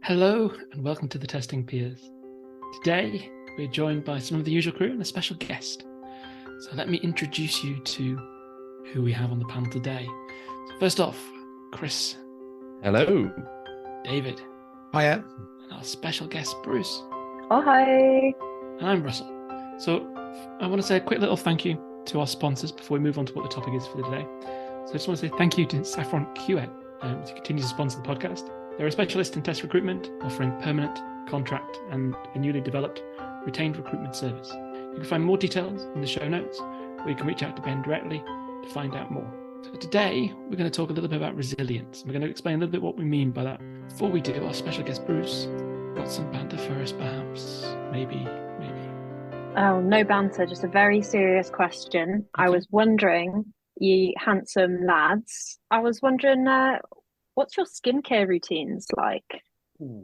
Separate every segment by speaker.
Speaker 1: Hello and welcome to the Testing Peers. Today we're joined by some of the usual crew and a special guest. So let me introduce you to who we have on the panel today. So first off, Chris.
Speaker 2: Hello.
Speaker 1: David.
Speaker 2: Hiya.
Speaker 1: And our special guest, Bruce.
Speaker 3: Oh, hi.
Speaker 1: And I'm Russell. So I want to say a quick little thank you to our sponsors before we move on to what the topic is for today. So I just want to say thank you to Saffron QA to continue to sponsor the podcast. They're a specialist in test recruitment, offering permanent, contract, and a newly developed retained recruitment service. You can find more details in the show notes, or you can reach out to Ben directly to find out more. So today, we're going to talk a little bit about resilience. We're going to explain a little bit what we mean by that. Before we do, our special guest, Bruce, got some banter for us, perhaps? Maybe.
Speaker 3: Oh, no banter, just a very serious question.
Speaker 1: Okay.
Speaker 3: I was wondering, ye handsome lads, what's your skincare routines like?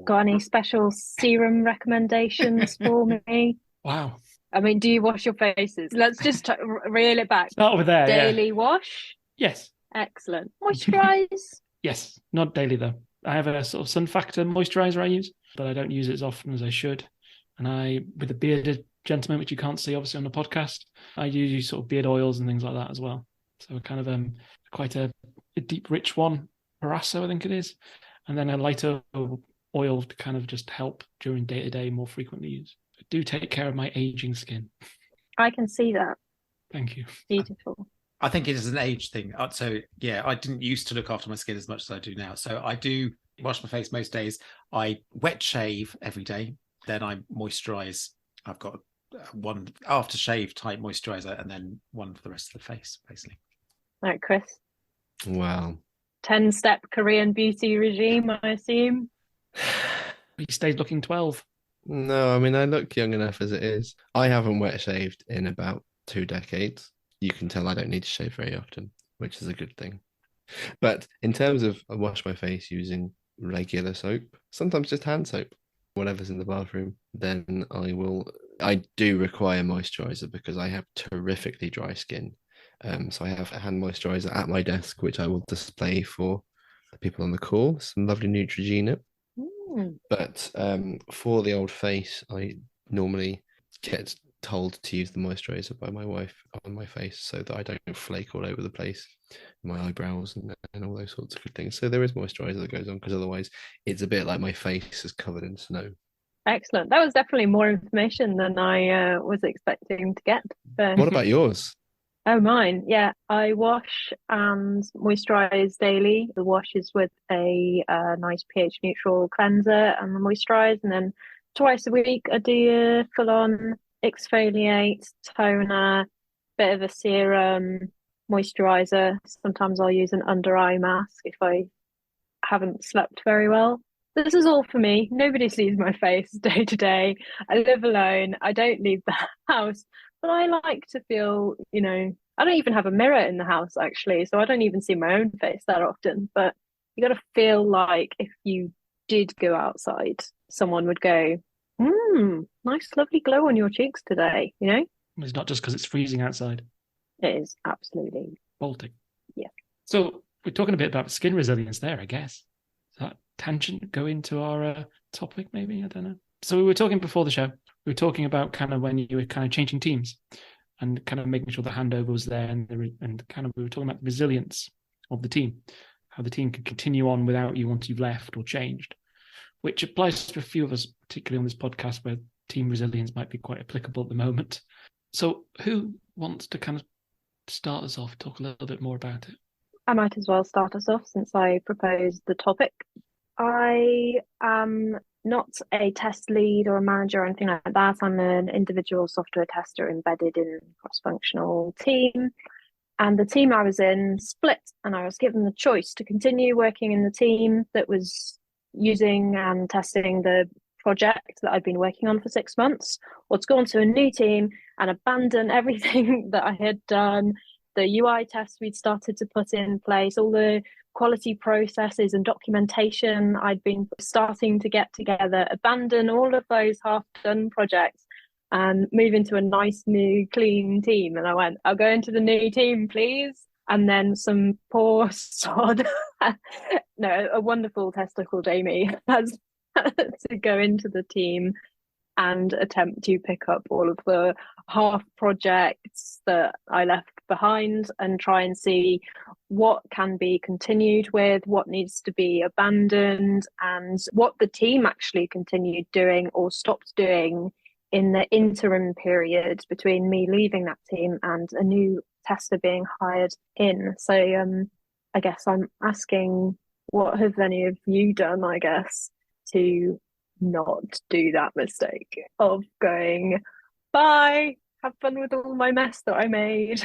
Speaker 3: Got any special serum recommendations for me?
Speaker 1: Wow.
Speaker 3: I mean, do you wash your faces? Let's just reel it back.
Speaker 1: Start with there,
Speaker 3: Daily wash?
Speaker 1: Yes.
Speaker 3: Excellent. Moisturize?
Speaker 1: Yes, not daily though. I have a sort of sun factor moisturiser I use, but I don't use it as often as I should. And with a bearded gentleman, which you can't see obviously on the podcast, I use sort of beard oils and things like that as well. So kind of quite a deep, rich one, Parasso, I think it is. And then a lighter oil to kind of just help during day-to-day more frequently use. I do take care of my aging skin.
Speaker 3: I can see that.
Speaker 1: Thank you.
Speaker 3: Beautiful.
Speaker 2: I think it is an age thing. So yeah, I didn't used to look after my skin as much as I do now. So I do wash my face most days. I wet shave every day. Then I moisturize. I've got one aftershave type moisturizer and then one for the rest of the face, basically.
Speaker 3: All right, Chris.
Speaker 2: Wow.
Speaker 3: 10-step Korean beauty regime, I assume.
Speaker 1: He stayed looking 12.
Speaker 4: No, I mean, I look young enough as it is. I haven't wet shaved in about 2 decades. You can tell I don't need to shave very often, which is a good thing. But in terms of I wash my face using regular soap, sometimes just hand soap, whatever's in the bathroom, then I do require moisturizer because I have terrifically dry skin. So I have a hand moisturizer at my desk, which I will display for the people on the call. Some lovely Neutrogena. But for the old face, I normally get told to use the moisturizer by my wife on my face so that I don't flake all over the place, my eyebrows and all those sorts of good things. So there is moisturizer that goes on because otherwise it's a bit like my face is covered in snow.
Speaker 3: Excellent. That was definitely more information than I was expecting to get.
Speaker 4: What about yours?
Speaker 3: Oh, mine. Yeah, I wash and moisturize daily. The wash is with a nice pH neutral cleanser and the moisturize. And then twice a week, I do a full-on exfoliate, toner, bit of a serum, moisturizer. Sometimes I'll use an under eye mask if I haven't slept very well. This is all for me. Nobody sees my face day to day. I live alone. I don't leave the house. But I like to feel, I don't even have a mirror in the house, actually. So I don't even see my own face that often. But you got to feel like if you did go outside, someone would go, nice, lovely glow on your cheeks today,
Speaker 1: It's not just because it's freezing outside.
Speaker 3: It is absolutely.
Speaker 1: Baltic.
Speaker 3: Yeah.
Speaker 1: So we're talking a bit about skin resilience there, I guess. Does that tangent go into our topic, maybe? I don't know. So we were talking before the show. We were talking about kind of when you were kind of changing teams and kind of making sure the handover was there and kind of we were talking about the resilience of the team, how the team could continue on without you once you've left or changed, which applies to a few of us, particularly on this podcast where team resilience might be quite applicable at the moment. So who wants to kind of start us off, talk a little bit more about it?
Speaker 3: I might as well start us off since I proposed the topic. I am not a test lead or a manager or anything like that. I'm an individual software tester embedded in a cross-functional team. And the team I was in split, and I was given the choice to continue working in the team that was using and testing the project that I'd been working on for 6 months, or to go on to a new team and abandon everything that I had done, the UI tests we'd started to put in place, all the quality processes and documentation I'd been starting to get together, abandon all of those half-done projects and move into a nice, new, clean team. And I went, I'll go into the new team, please. And then some poor sod, no, a wonderful tester called Amy has to go into the team and attempt to pick up all of the half projects that I left behind and try and see what can be continued with, what needs to be abandoned, and what the team actually continued doing or stopped doing in the interim period between me leaving that team and a new tester being hired in. So I guess I'm asking, what have any of you done, I guess, to not do that mistake of going, bye, have fun with all my mess that I made?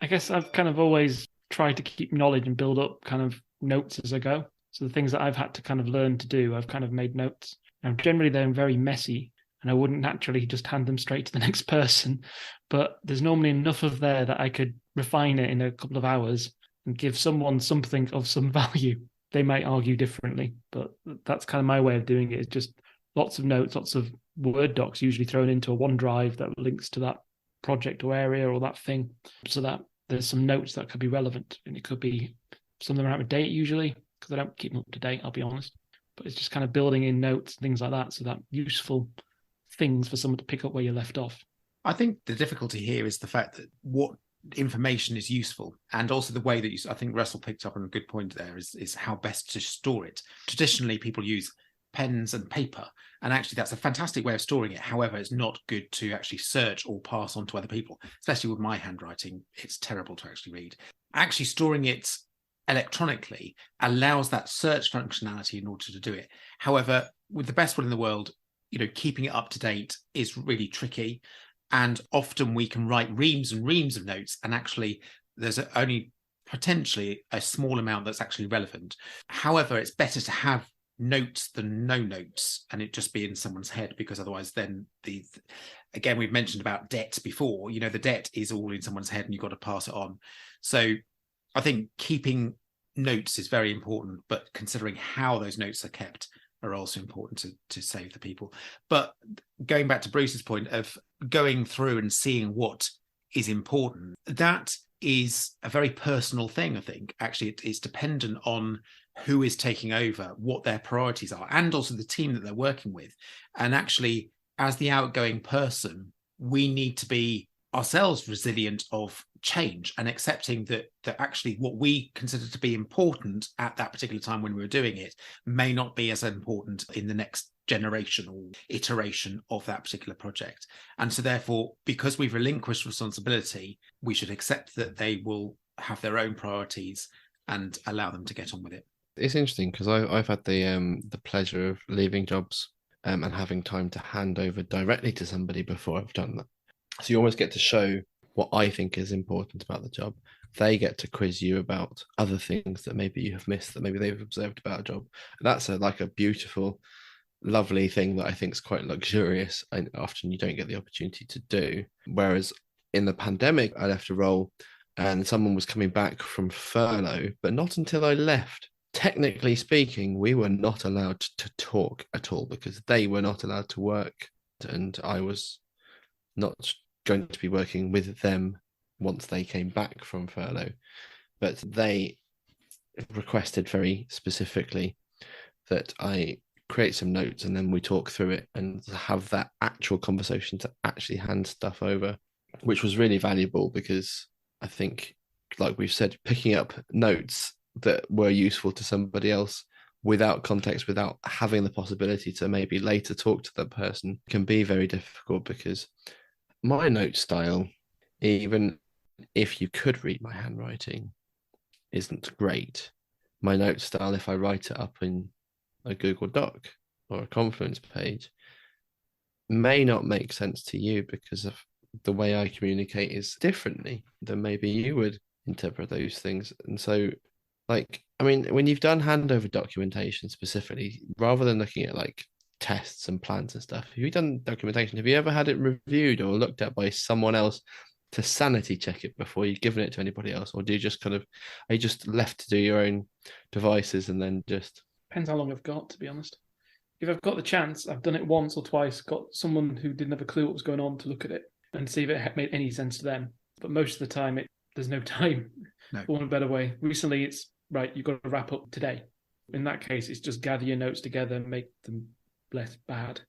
Speaker 1: I guess I've kind of always tried to keep knowledge and build up kind of notes as I go. So the things that I've had to kind of learn to do, I've kind of made notes. Now, generally, they're very messy, and I wouldn't naturally just hand them straight to the next person. But there's normally enough of there that I could refine it in a couple of hours and give someone something of some value. They might argue differently, but that's kind of my way of doing it. Is just lots of notes, lots of Word docs, usually thrown into a OneDrive that links to that project or area or that thing, so that there's some notes that could be relevant. And it could be some of them are out of date usually, because I don't keep them up to date, I'll be honest. But it's just kind of building in notes, things like that, so that useful things for someone to pick up where you left off.
Speaker 2: I think the difficulty here is the fact that what information is useful, and also the way that I think Russell picked up on a good point there, is how best to store it. Traditionally, people use pens and paper, and actually that's a fantastic way of storing it. However, it's not good to actually search or pass on to other people, especially with my handwriting. It's terrible to actually read. Actually storing it electronically allows that search functionality in order to do it. However, with the best will in the world, keeping it up to date is really tricky. And often we can write reams and reams of notes, and actually there's only potentially a small amount that's actually relevant. However, it's better to have notes than no notes, and it just be in someone's head, because otherwise then again, we've mentioned about debt before, the debt is all in someone's head and you've got to pass it on. So I think keeping notes is very important, but considering how those notes are kept are also important to save the people. But going back to Bruce's point of going through and seeing what is important, that is a very personal thing. I think actually it's dependent on who is taking over, what their priorities are, and also the team that they're working with. And actually, as the outgoing person, we need to be ourselves resilient of change and accepting that actually what we consider to be important at that particular time when we were doing it may not be as important in the next generation or iteration of that particular project. And so therefore, because we've relinquished responsibility, we should accept that they will have their own priorities and allow them to get on with it.
Speaker 4: It's interesting because I've had the pleasure of leaving jobs and having time to hand over directly to somebody before I've done that. So you almost get to show what I think is important about the job. They get to quiz you about other things that maybe you have missed, that maybe they've observed about a job. And that's like a beautiful, lovely thing that I think is quite luxurious, and often you don't get the opportunity to do. Whereas in the pandemic, I left a role and someone was coming back from furlough, but not until I left. Technically speaking, we were not allowed to talk at all because they were not allowed to work, and I was not going to be working with them once they came back from furlough. But they requested very specifically that I create some notes and then we talk through it and have that actual conversation to actually hand stuff over, which was really valuable because I think, like we've said, picking up notes that were useful to somebody else without context, without having the possibility to maybe later talk to that person, can be very difficult. Because my note style, even if you could read my handwriting, isn't great. My note style, if I write it up in a Google Doc or a Confluence page, may not make sense to you because of the way I communicate is differently than maybe you would interpret those things. And so, like, I mean, when you've done handover documentation specifically, rather than looking at like tests and plans and stuff, have you done documentation? Have you ever had it reviewed or looked at by someone else to sanity check it before you've given it to anybody else? Or do you just are you just left to do your own devices and then just...
Speaker 1: Depends how long I've got, to be honest. If I've got the chance, I've done it once or twice, got someone who didn't have a clue what was going on to look at it and see if it made any sense to them. But most of the time, there's no time, for want of a better way. Recently, it's, right, you've got to wrap up today. In that case, it's just gather your notes together and make them less bad.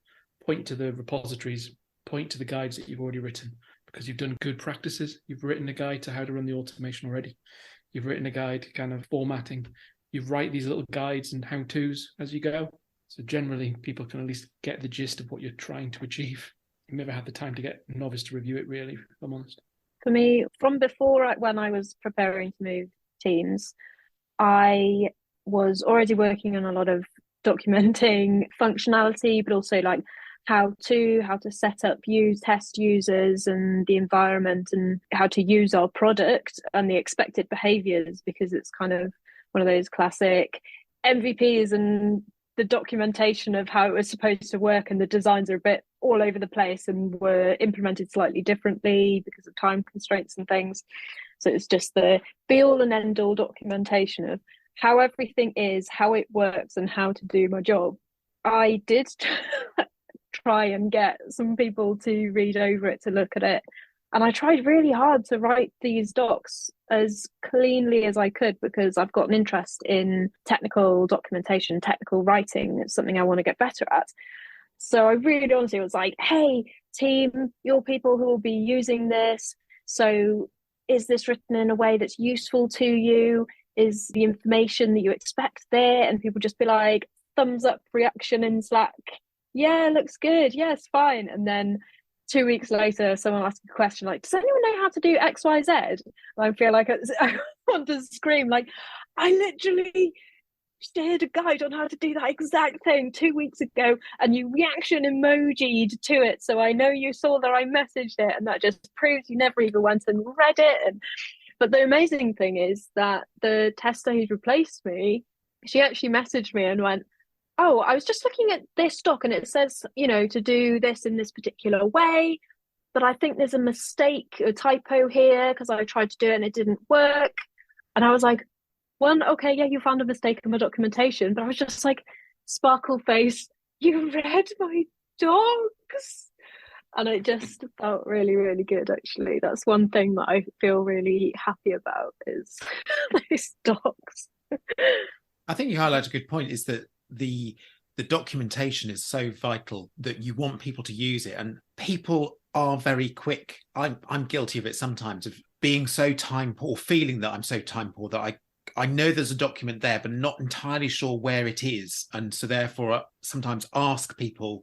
Speaker 1: Point to the repositories, point to the guides that you've already written, because you've done good practices. You've written a guide to how to run the automation already. You've written a guide to kind of formatting. You write these little guides and how-tos as you go. So generally, people can at least get the gist of what you're trying to achieve. You've never had the time to get a novice to review it, really, if I'm honest.
Speaker 3: For me, from before, when I was preparing to move teams, I was already working on a lot of documenting functionality, but also like how to set up test users and the environment, and how to use our product and the expected behaviors, because it's kind of one of those classic MVPs and the documentation of how it was supposed to work, and the designs are a bit all over the place and were implemented slightly differently because of time constraints and things. So it's just the be all and end all documentation of how everything is, how it works, and how to do my job. I did try and get some people to read over it, to look at it. And I tried really hard to write these docs as cleanly as I could, because I've got an interest in technical documentation, technical writing. It's something I want to get better at. So I really honestly was like, hey, team, you're people who will be using this. So is this written in a way that's useful to you? Is the information that you expect there? And people just be like, thumbs up reaction in Slack. Yeah, looks good. Yeah, it's fine. And then 2 weeks later, someone asked a question like, does anyone know how to do X, Y, Z? And I feel like I want to scream, like, I literally shared a guide on how to do that exact thing 2 weeks ago, and you reaction emojied to it. So I know you saw that I messaged it, and that just proves you never even went and read it. But the amazing thing is that the tester who's replaced me, she actually messaged me and went, oh, I was just looking at this doc and it says, to do this in this particular way, but I think there's a mistake, a typo here, because I tried to do it and it didn't work. And I was like, okay, yeah, you found a mistake in my documentation, but I was just like, sparkle face, you read my docs? And it just felt really, really good, actually. That's one thing that I feel really happy about, is those docs.
Speaker 2: I think you highlight a good point, is that the documentation is so vital that you want people to use it, and people are very quick. I'm guilty of it sometimes, of being so time poor, feeling that I'm so time poor that I know there's a document there but not entirely sure where it is, and so therefore I sometimes ask people,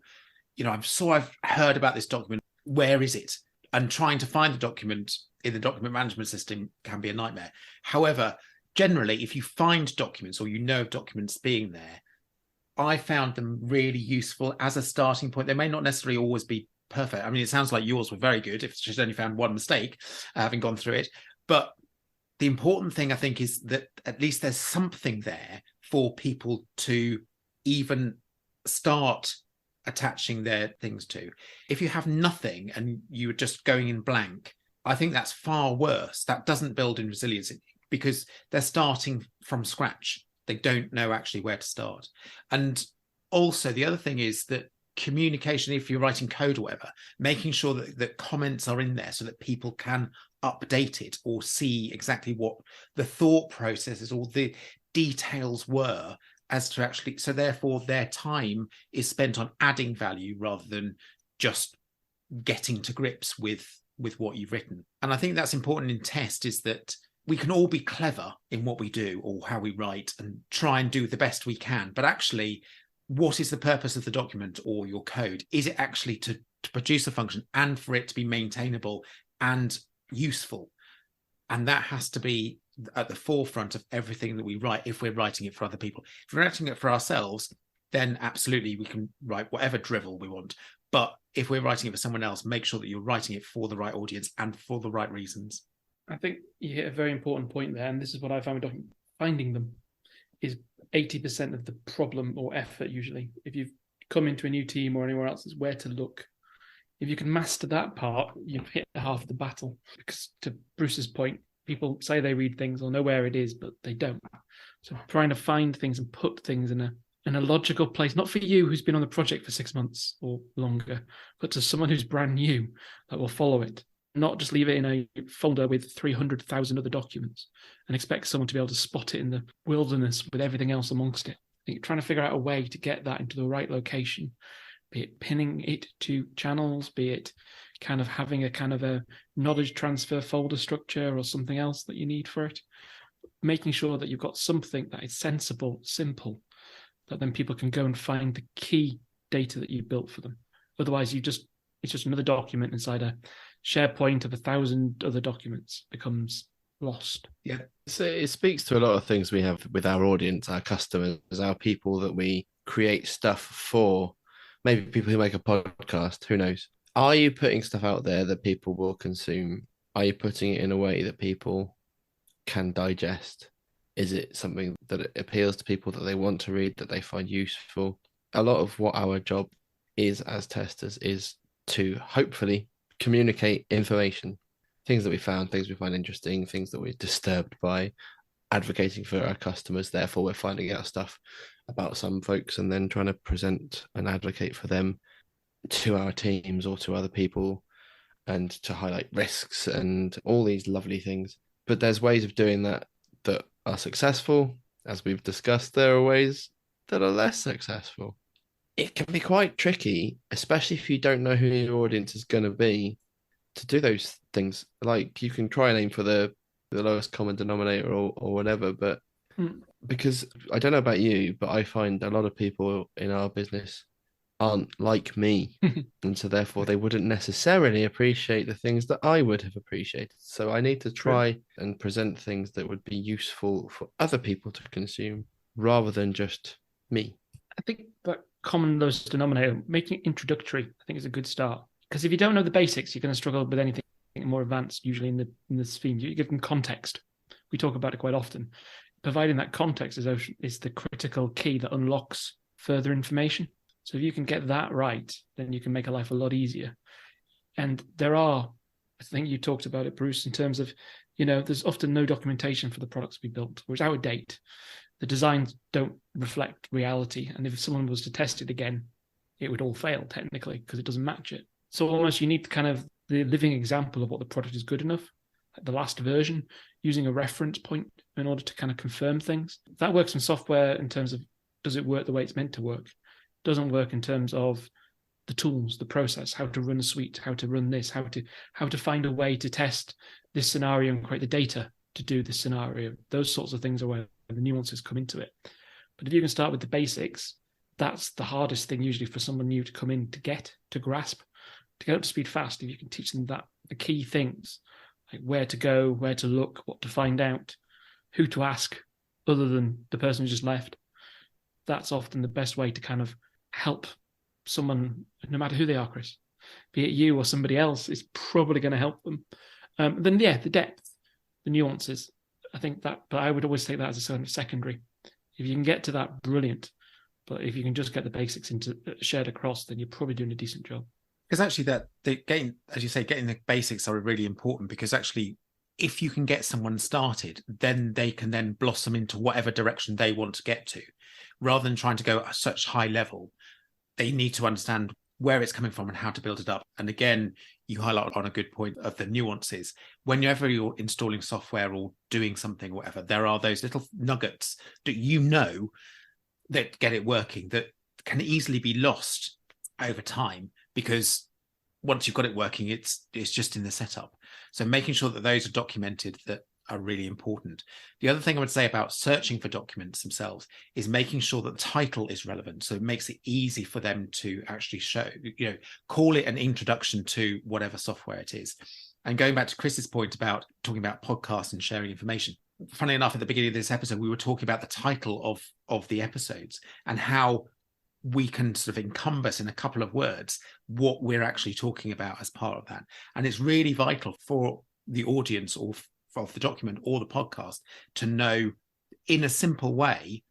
Speaker 2: I've heard about this document, where is it? And trying to find the document in the document management system can be a nightmare. However, generally, if you find documents, or of documents being there, I found them really useful as a starting point. They may not necessarily always be perfect. I mean, it sounds like yours were very good if she's only found one mistake, having gone through it. But the important thing, I think, is that at least there's something there for people to even start attaching their things to. If you have nothing and you're just going in blank, I think that's far worse. That doesn't build in resilience, because they're starting from scratch. They don't know actually where to start. And also the other thing is that communication, if you're writing code or whatever, making sure that comments are in there so that people can update it or see exactly what the thought processes or the details were, as to actually, so therefore their time is spent on adding value rather than just getting to grips with what you've written. And I think that's important in test, is that we can all be clever in what we do or how we write and try and do the best we can. But actually, what is the purpose of the document or your code? Is it actually to produce a function and for it to be maintainable and useful? And that has to be at the forefront of everything that we write if we're writing it for other people. If we're writing it for ourselves, then absolutely we can write whatever drivel we want. But if we're writing it for someone else, make sure that you're writing it for the right audience and for the right reasons.
Speaker 1: I think you hit a very important point there, and this is what I found with finding them is 80% of the problem or effort usually. If you've come into a new team or anywhere else, is where to look. If you can master that part, you've hit half the battle. Because to Bruce's point, people say they read things or know where it is, but they don't. So trying to find things and put things in a logical place, not for you who's been on the project for 6 months or longer, but to someone who's brand new that will follow it. Not just leave it in a folder with 300,000 other documents and expect someone to be able to spot it in the wilderness with everything else amongst it. think trying to figure out a way to get that into the right location, be it pinning it to channels, be it kind of having a kind of a knowledge transfer folder structure or something else that you need for it, making sure that you've got something that is sensible, simple, that then people can go and find the key data that you built for them. Otherwise, it's just another document inside a SharePoint of 1,000 other documents, becomes lost.
Speaker 2: Yeah.
Speaker 4: So it speaks to a lot of things we have with our audience, our customers, our people that we create stuff for, maybe people who make a podcast, who knows? Are you putting stuff out there that people will consume? Are you putting it in a way that people can digest? Is it something that appeals to people that they want to read, that they find useful? A lot of what our job is as testers is to hopefully communicate information, things that we found, things we find interesting, things that we're disturbed by, advocating for our customers. Therefore, we're finding out stuff about some folks and then trying to present and advocate for them to our teams or to other people, and to highlight risks and all these lovely things. But there's ways of doing that that are successful. As we've discussed, there are ways that are less successful. It can be quite tricky, especially if you don't know who your audience is going to be, to do those things. Like, you can try and aim for the lowest common denominator or whatever, but because I don't know about you, but I find a lot of people in our business aren't like me, and so therefore they wouldn't necessarily appreciate the things that I would have appreciated. So I need to try and present things that would be useful for other people to consume rather than just me.
Speaker 1: I think that common lowest denominator, making it introductory, I think is a good start. Because if you don't know the basics, you're going to struggle with anything more advanced, usually in the theme. You give them context. We talk about it quite often. Providing that context is the critical key that unlocks further information. So if you can get that right, then you can make a life a lot easier. And I think you talked about it, Bruce, in terms of, there's often no documentation for the products we built, or it's out of date. The designs don't reflect reality. And if someone was to test it again, it would all fail technically because it doesn't match it. So almost you need kind of the living example of what the product is good enough, like the last version, using a reference point in order to kind of confirm things. That works in software in terms of, does it work the way it's meant to work? Doesn't work in terms of the tools, the process, how to run a suite, how to run this, how to find a way to test this scenario and create the data to do this scenario. Those sorts of things are where the nuances come into it. But if you can start with the basics, that's the hardest thing usually for someone new to come in to grasp, to get up to speed fast. If you can teach them the key things, like where to go, where to look, what to find out, who to ask other than the person who just left, that's often the best way to kind of help someone, no matter who they are, Chris, be it you or somebody else, is probably going to help them. Then the depth, the nuances, I think that, but I would always take that as a sort of secondary. If you can get to that, brilliant. But if you can just get the basics shared across, then you're probably doing a decent job.
Speaker 2: Because actually getting the basics are really important, because actually if you can get someone started, then they can then blossom into whatever direction they want to get to. Rather than trying to go at such high level, they need to understand where it's coming from and how to build it up. And again, you highlight on a good point of the nuances. Whenever you're installing software or doing something, whatever, there are those little nuggets that that get it working that can easily be lost over time, because once you've got it working, it's just in the setup. So making sure that those are documented, that are really important. The other thing I would say about searching for documents themselves is making sure that the title is relevant. So it makes it easy for them to actually call it an introduction to whatever software it is. And going back to Chris's point about talking about podcasts and sharing information, funnily enough, at the beginning of this episode, we were talking about the title of the episodes and how we can sort of encompass in a couple of words what we're actually talking about as part of that. And it's really vital for the audience or of the document or the podcast to know in a simple way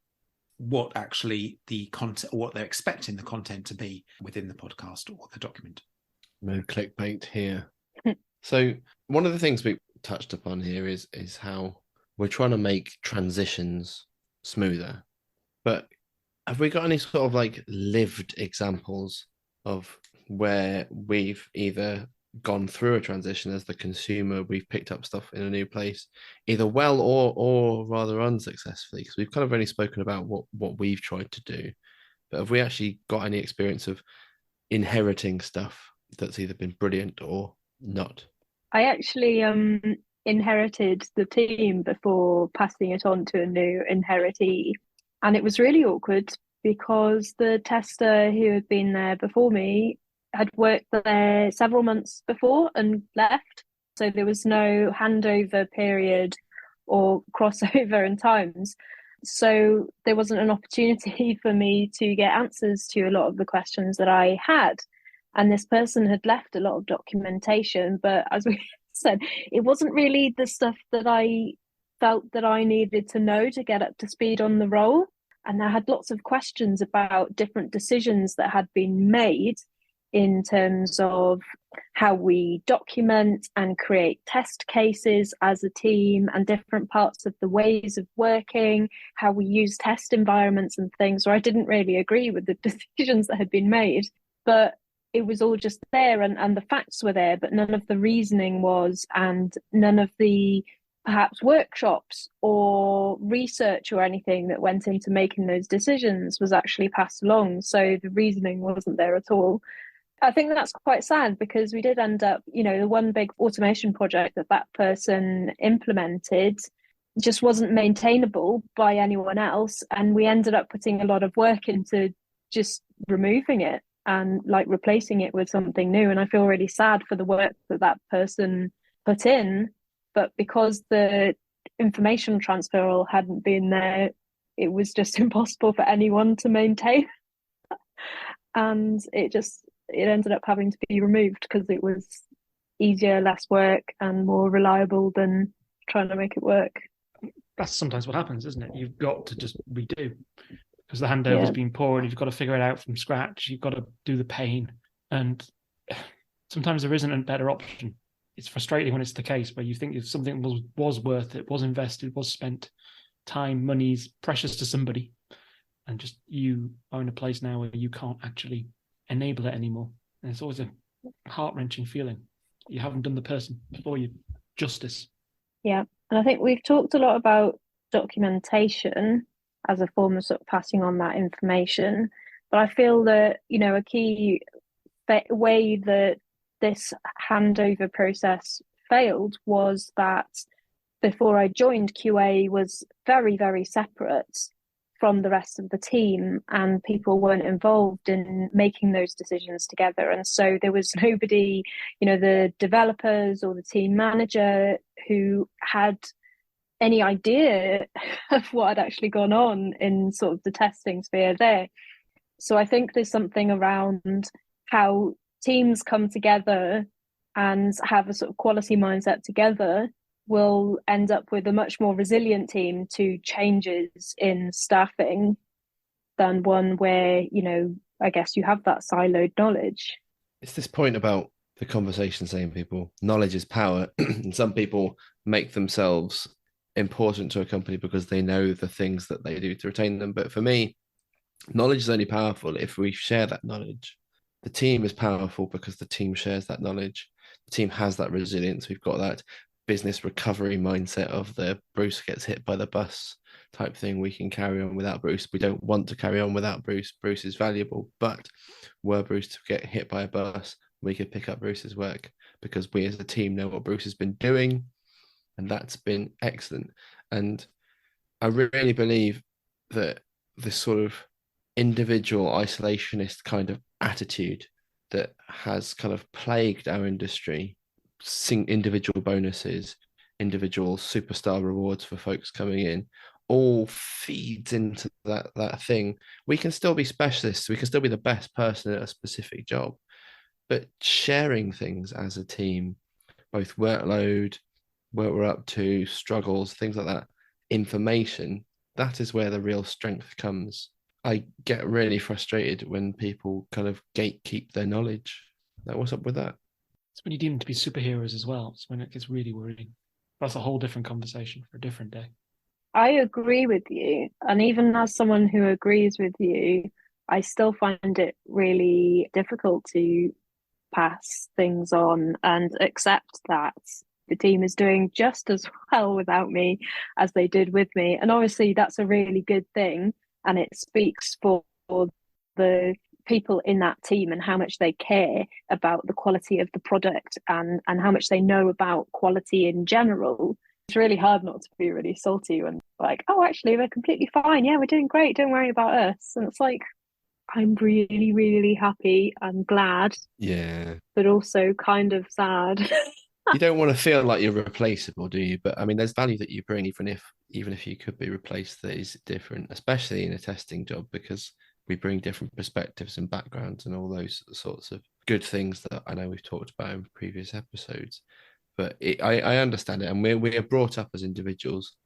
Speaker 2: what actually the content, what they're expecting the content to be within the podcast or the document.
Speaker 4: No clickbait here. So one of the things we touched upon here is how we're trying to make transitions smoother. But have we got any sort of like lived examples of where we've either gone through a transition as the consumer. We've picked up stuff in a new place, either well or rather unsuccessfully, because we've kind of only spoken about what we've tried to do. But have we actually got any experience of inheriting stuff that's either been brilliant or not?
Speaker 3: I actually inherited the team before passing it on to a new inheritee. And it was really awkward because the tester who had been there before me had worked there several months before and left. So there was no handover period or crossover in times. So there wasn't an opportunity for me to get answers to a lot of the questions that I had. And this person had left a lot of documentation, but as we said, it wasn't really the stuff that I felt that I needed to know to get up to speed on the role. And I had lots of questions about different decisions that had been made in terms of how we document and create test cases as a team, and different parts of the ways of working, how we use test environments and things, where I didn't really agree with the decisions that had been made. But it was all just there, and the facts were there, but none of the reasoning was, and none of the perhaps workshops or research or anything that went into making those decisions was actually passed along. So the reasoning wasn't there at all. I think that's quite sad, because we did end up, the one big automation project that person implemented just wasn't maintainable by anyone else. And we ended up putting a lot of work into just removing it and replacing it with something new. And I feel really sad for the work that person put in. But because the information transfer hadn't been there, it was just impossible for anyone to maintain. And it ended up having to be removed because it was easier, less work, and more reliable than trying to make it work.
Speaker 1: That's sometimes what happens, isn't it? You've got to just redo because the handover's been poor, and you've got to figure it out from scratch. You've got to do the pain, and sometimes there isn't a better option. It's frustrating when it's the case, where you think if something was worth it, was invested, was spent, time, money's precious to somebody, and just you are in a place now where you can't actually enable it anymore. And it's always a heart-wrenching feeling. You haven't done the person before you justice.
Speaker 3: Yeah, and I think we've talked a lot about documentation as a form of sort of passing on that information, but I feel that a key way that this handover process failed was that before I joined, QA was very, very separate from the rest of the team, and people weren't involved in making those decisions together. And so there was nobody, the developers or the team manager, who had any idea of what had actually gone on in sort of the testing sphere there. So I think there's something around how teams come together and have a sort of quality mindset together will end up with a much more resilient team to changes in staffing than one where, I guess you have that siloed knowledge.
Speaker 4: It's this point about the conversation saying people, knowledge is power. And some people make themselves important to a company because they know the things that they do to retain them. But for me, knowledge is only powerful if we share that knowledge. The team is powerful because the team shares that knowledge. The team has that resilience. We've got that business recovery mindset of the Bruce gets hit by the bus type thing. We can carry on without Bruce. We don't want to carry on without Bruce. Bruce is valuable, but were Bruce to get hit by a bus, we could pick up Bruce's work because we as a team know what Bruce has been doing, and that's been excellent. And I really believe that this sort of individual isolationist kind of attitude that has kind of plagued our industry, individual bonuses, individual superstar rewards for folks coming in, all feeds into that thing. We can still be specialists, we can still be the best person at a specific job, but sharing things as a team, both workload, what we're up to, struggles, things like that, information, that is where the real strength comes. I get really frustrated when people kind of gatekeep their knowledge. What's up with that?
Speaker 1: It's when you deem them to be superheroes as well. It's when it gets really worrying. That's a whole different conversation for a different day.
Speaker 3: I agree with you. And even as someone who agrees with you, I still find it really difficult to pass things on and accept that the team is doing just as well without me as they did with me. And obviously that's a really good thing, and it speaks for the people in that team and how much they care about the quality of the product and how much they know about quality in general. It's really hard not to be really salty when like, oh, actually we're completely fine, yeah, we're doing great, don't worry about us. And it's like, I'm really, really happy and glad,
Speaker 4: Yeah.
Speaker 3: but also kind of sad.
Speaker 4: You don't want to feel like you're replaceable, do you? But I mean, there's value that you bring, even if you could be replaced, that is different, especially in a testing job, because we bring different perspectives and backgrounds and all those sorts of good things that I know we've talked about in previous episodes. But I understand it, and we are brought up as individuals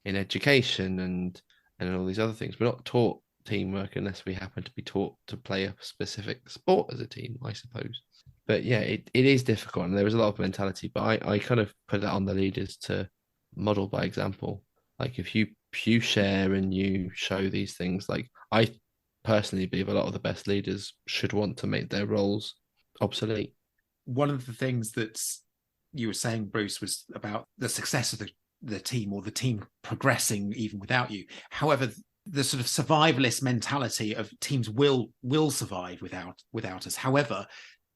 Speaker 4: in education and all these other things. We're not taught teamwork unless we happen to be taught to play a specific sport as a team, I suppose. But yeah, it is difficult, and there is a lot of mentality. But I kind of put that on the leaders to model by example. Like if you share and you show these things, like I personally believe a lot of the best leaders should want to make their roles obsolete.
Speaker 2: One of the things that you were saying, Bruce, was about the success of the team, or the team progressing even without you. However, the sort of survivalist mentality of teams will survive without us. However,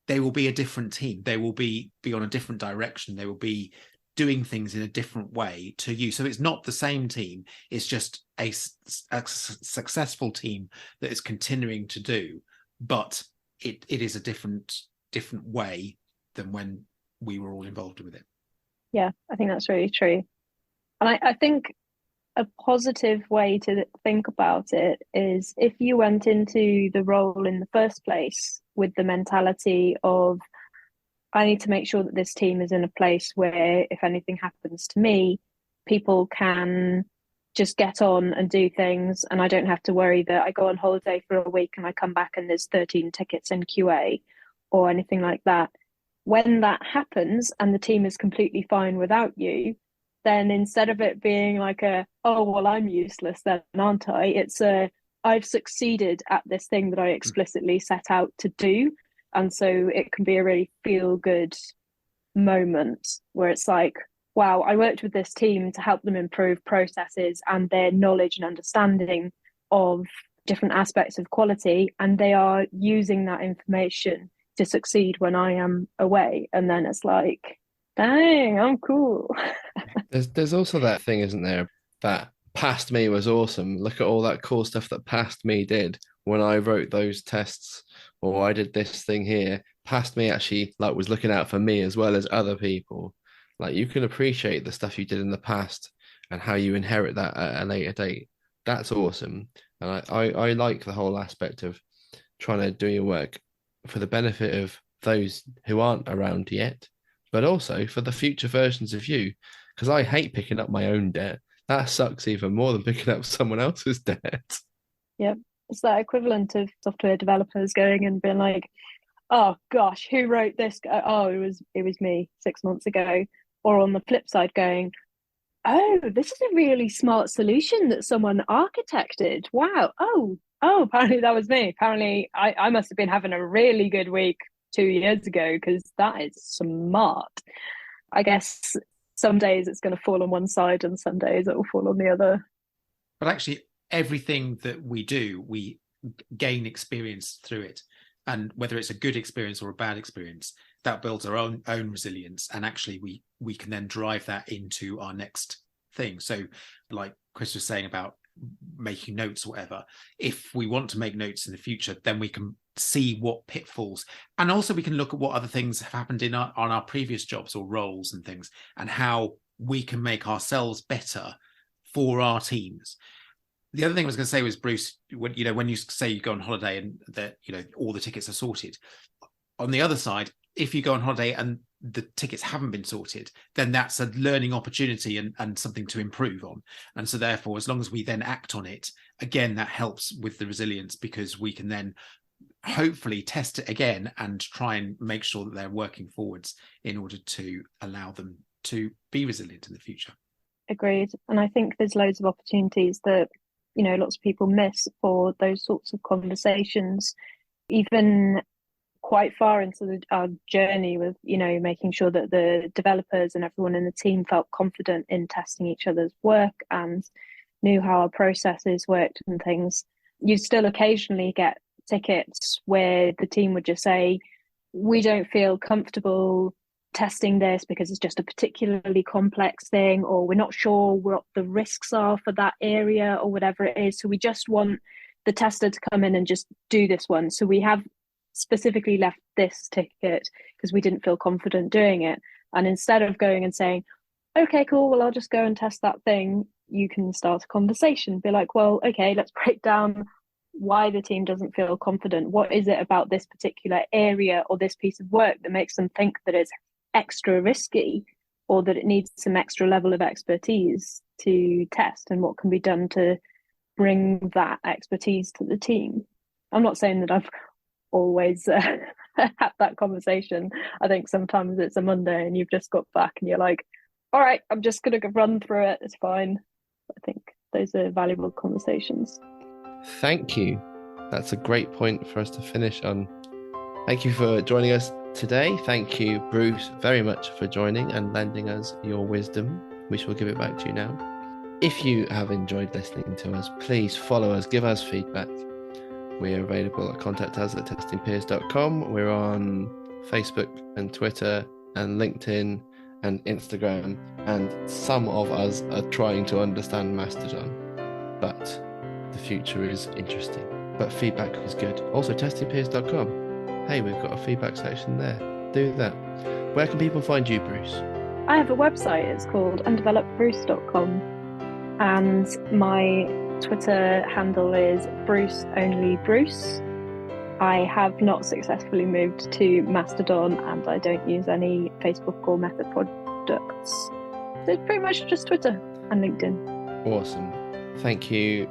Speaker 2: they will be a different team. They will be on a different direction. They will be doing things in a different way to you. So it's not the same team. It's just a successful team that is continuing to do, but it is a different way than when we were all involved with it.
Speaker 3: Yeah, I think that's really true. And I think a positive way to think about it is if you went into the role in the first place with the mentality of, I need to make sure that this team is in a place where if anything happens to me, people can just get on and do things, and I don't have to worry that I go on holiday for a week and I come back and there's 13 tickets in QA or anything like that. When that happens and the team is completely fine without you, then instead of it being like oh, well, I'm useless then, aren't I? It's I've succeeded at this thing that I explicitly set out to do. And so it can be a really feel good moment where it's like, wow, I worked with this team to help them improve processes and their knowledge and understanding of different aspects of quality. And they are using that information to succeed when I am away. And then it's like, dang, I'm cool.
Speaker 4: There's also that thing, isn't there, that past me was awesome. Look at all that cool stuff that past me did when I wrote those tests, or I did this thing here. Past me actually like was looking out for me as well as other people. Like you can appreciate the stuff you did in the past and how you inherit that at a later date. That's awesome. And I like the whole aspect of trying to do your work for the benefit of those who aren't around yet, but also for the future versions of you. Because I hate picking up my own debt. That sucks even more than picking up someone else's debt.
Speaker 3: Yep. It's that equivalent of software developers going and being like, oh gosh, who wrote this? Oh, it was me 6 months ago. Or on the flip side going, oh, this is a really smart solution that someone architected. Wow. Oh, apparently that was me. Apparently I must have been having a really good week 2 years ago because that is smart. I guess some days it's going to fall on one side and some days it will fall on the other.
Speaker 2: But actually, everything that we do, we gain experience through it. And whether it's a good experience or a bad experience, that builds our own resilience. And actually, we can then drive that into our next thing. So like Chris was saying about making notes or whatever, if we want to make notes in the future, then we can see what pitfalls, and also we can look at what other things have happened on our previous jobs or roles and things, and how we can make ourselves better for our teams. The other thing I was going to say was, Bruce, when you say you go on holiday and that all the tickets are sorted, on the other side, if you go on holiday and the tickets haven't been sorted, then that's a learning opportunity and something to improve on. And so therefore, as long as we then act on it, again, that helps with the resilience, because we can then hopefully test it again and try and make sure that they're working forwards in order to allow them to be resilient in the future.
Speaker 3: Agreed. And I think there's loads of opportunities that, lots of people miss for those sorts of conversations. Even quite far into our journey with, making sure that the developers and everyone in the team felt confident in testing each other's work and knew how our processes worked and things. You still occasionally get tickets where the team would just say, we don't feel comfortable testing this because it's just a particularly complex thing, or we're not sure what the risks are for that area or whatever it is. So we just want the tester to come in and just do this one. So we have specifically left this ticket because we didn't feel confident doing it. And instead of going and saying, okay, cool, well, I'll just go and test that thing, you can start a conversation. Be like, well, okay, let's break down why the team doesn't feel confident. What is it about this particular area or this piece of work that makes them think that it's extra risky or that it needs some extra level of expertise to test, and what can be done to bring that expertise to the team? I'm not saying that I've always had that conversation. I think sometimes it's a Monday and you've just got back and you're like, all right, I'm just going to run through it. It's fine. I think those are valuable conversations.
Speaker 4: Thank you. That's a great point for us to finish on. Thank you for joining us today. Thank you, Bruce, very much for joining and lending us your wisdom. We shall give it back to you now. If you have enjoyed listening to us, please follow us, give us feedback. We're available at contact us at testingpeers.com. We're on Facebook and Twitter and LinkedIn and Instagram, and some of us are trying to understand Mastodon, but the future is interesting. But feedback is good. Also, testingpeers.com. Hey, we've got a feedback section there. Do that. Where can people find you, Bruce?
Speaker 3: I have a website. It's called undevelopedbruce.com, and my Twitter handle is BruceOnlyBruce. I have not successfully moved to Mastodon, and I don't use any Facebook or Meta products. So it's pretty much just Twitter and LinkedIn.
Speaker 4: Awesome. Thank you,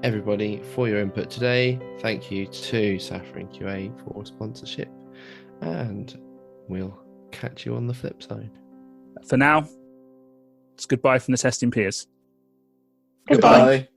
Speaker 4: everybody, for your input today. Thank you to Safran QA for sponsorship, and we'll catch you on the flip side.
Speaker 5: For now, it's goodbye from the Testing Peers.
Speaker 3: Goodbye.
Speaker 4: Goodbye.